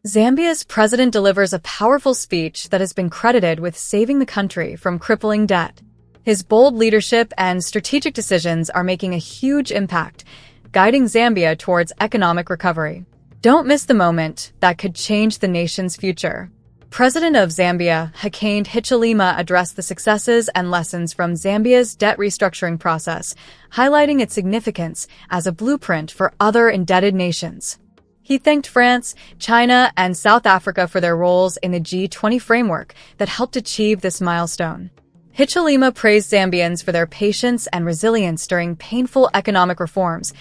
Zambia's president delivers a powerful speech that has been credited with saving the country from crippling debt. His bold leadership and strategic decisions are making a huge impact, guiding Zambia towards economic recovery. Don't miss the moment that could change the nation's future. President of Zambia Hakainde Hichilema addressed the successes and lessons from Zambia's debt restructuring process, highlighting its significance as a blueprint for other indebted nations. He thanked France, China, and South Africa for their roles in the G20 framework that helped achieve this milestone. Hichilema praised Zambians for their patience and resilience during painful economic reforms,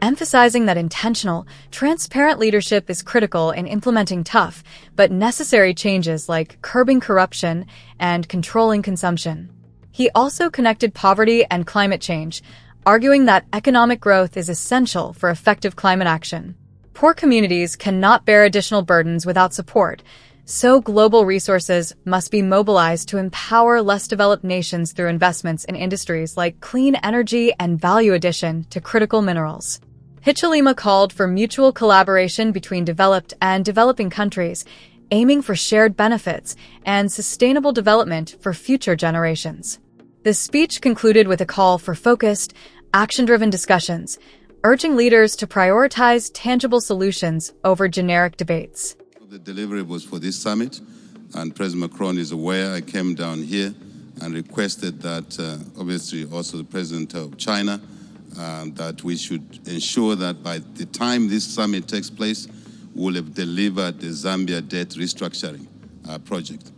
emphasizing that intentional, transparent leadership is critical in implementing tough but necessary changes like curbing corruption and controlling consumption. He also connected poverty and climate change, arguing that economic growth is essential for effective climate action. Poor communities cannot bear additional burdens without support, so global resources must be mobilized to empower less developed nations through investments in industries like clean energy and value addition to critical minerals. Hichilema called for mutual collaboration between developed and developing countries, aiming for shared benefits and sustainable development for future generations. The speech concluded with a call for focused, action-driven discussions, urging leaders to prioritize tangible solutions over generic debates. The deliverables for this summit, and President Macron is aware. I came down here and requested that, obviously, also the President of China, that we should ensure that by the time this summit takes place, we'll have delivered the Zambia debt restructuring project.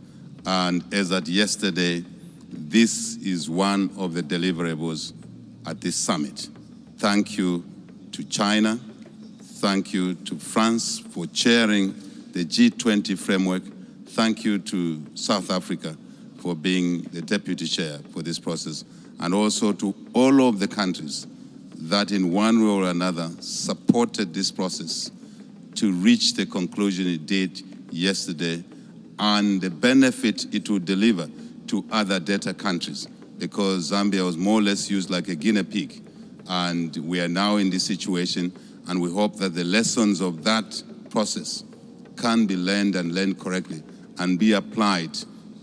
And as at yesterday, this is one of the deliverables at this summit. Thank you to China. Thank you to France for chairing the G20 framework. Thank you to South Africa for being the deputy chair for this process, and also to all of the countries that in one way or another supported this process to reach the conclusion it did yesterday and the benefit it will deliver to other debtor countries, because Zambia was more or less used like a guinea pig. And we are now in this situation, and we hope that the lessons of that process can be learned and learned correctly and be applied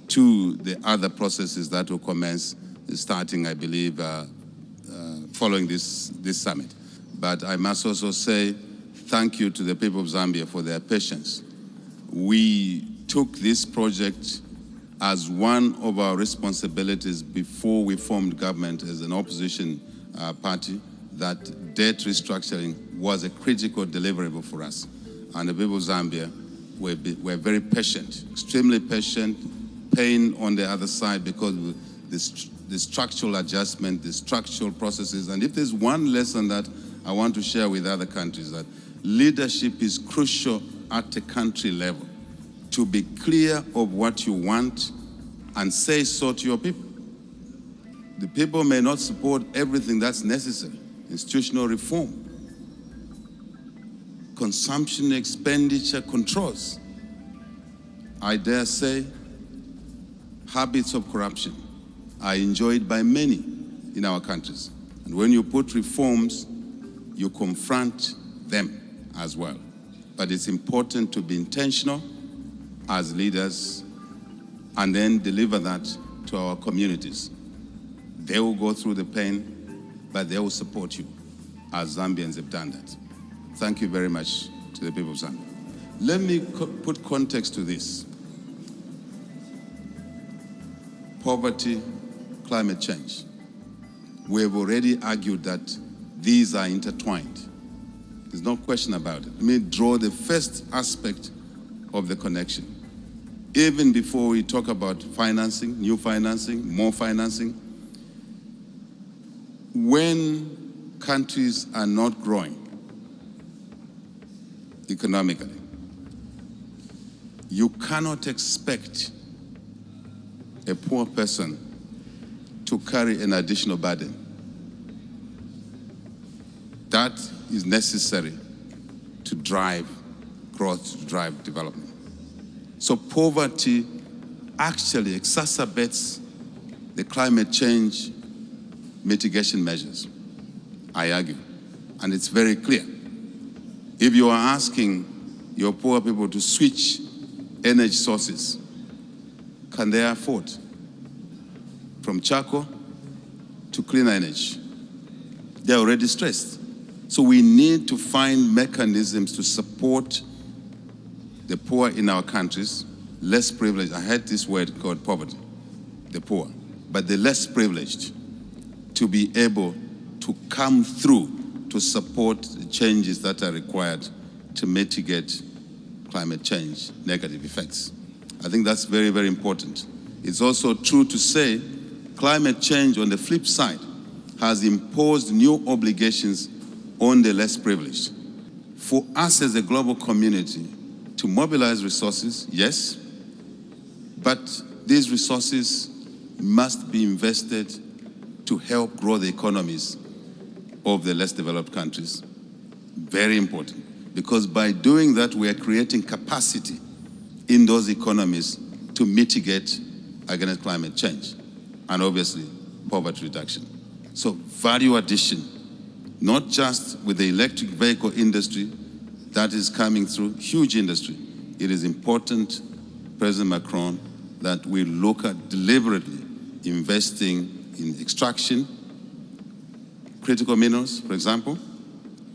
to the other processes that will commence starting, I believe, following this summit. But I must also say thank you to the people of Zambia for their patience. We took this project as one of our responsibilities before we formed government as an opposition party, that debt restructuring was a critical deliverable for us. And the people of Zambia were very patient, extremely patient, pain on the other side because of the structural adjustment, the structural processes. And if there's one lesson that I want to share with other countries, that leadership is crucial at the country level. To be clear of what you want and say so to your people. The people may not support everything that's necessary. Institutional reform, consumption expenditure controls. I dare say, habits of corruption are enjoyed by many in our countries. And when you put reforms, you confront them as well. But it's important to be intentional as leaders and then deliver that to our communities. They will go through the pain, but they will support you, as Zambians have done that. Thank you very much to the people of Zambia. Let me put context to this. Poverty, climate change. We have already argued that these are intertwined. There's no question about it. Let me draw the first aspect of the connection. Even before we talk about financing, new financing, more financing, when countries are not growing economically, you cannot expect a poor person to carry an additional burden. That is necessary to drive growth, to drive development. So poverty actually exacerbates the climate change mitigation measures, I argue. And it's very clear. If you are asking your poor people to switch energy sources. Can they afford? From charcoal to clean energy. They're already stressed. So we need to find mechanisms to support the poor in our countries, less privileged. I heard this word called poverty, the poor, but the less privileged, to be able to come through to support the changes that are required to mitigate climate change negative effects. I think that's very, very important. It's also true to say climate change, on the flip side, has imposed new obligations on the less privileged. For us as a global community to mobilize resources, yes, but these resources must be invested to help grow the economies of the less developed countries. Very important, because by doing that, we are creating capacity in those economies to mitigate against climate change and obviously poverty reduction. So value addition, not just with the electric vehicle industry that is coming through, huge industry. It is important, President Macron, that we look at deliberately investing in extraction, critical minerals, for example,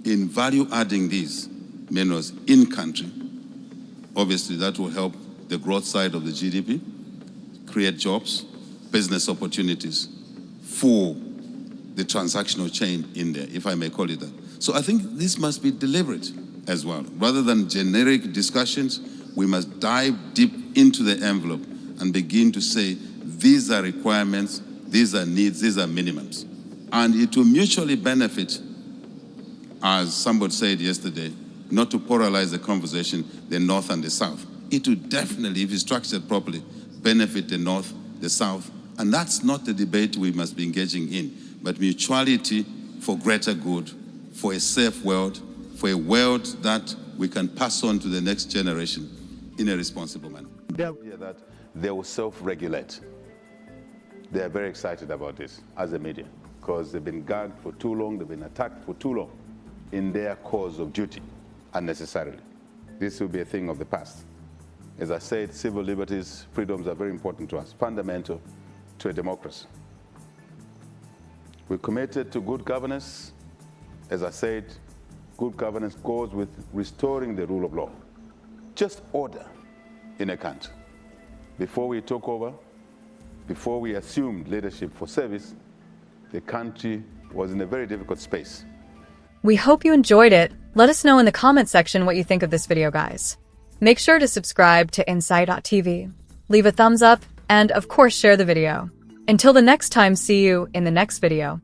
in value adding these minerals in country. Obviously, that will help the growth side of the GDP, create jobs, business opportunities for the transactional chain in there, if I may call it that. So I think this must be deliberate as well. Rather than generic discussions, we must dive deep into the envelope and begin to say, these are requirements, these are needs, these are minimums. And it will mutually benefit, as somebody said yesterday, not to polarize the conversation, the North and the South. It will definitely, if it's structured properly, benefit the North, the South. And that's not the debate we must be engaging in, but mutuality for greater good, for a safe world, for a world that we can pass on to the next generation in a responsible manner. That they will self-regulate. They are very excited about this as a media, because they've been gagged for too long, they've been attacked for too long in their cause of duty, unnecessarily. This will be a thing of the past. As I said, civil liberties, freedoms are very important to us, fundamental to a democracy. We're committed to good governance. As I said, good governance goes with restoring the rule of law. Just order in a country. Before we took over, before we assumed leadership for service, the country was in a very difficult space. We hope you enjoyed it. Let us know in the comment section what you think of this video, guys. Make sure to subscribe to Insight.tv, leave a thumbs up, and of course share the video. Until the next time, see you in the next video.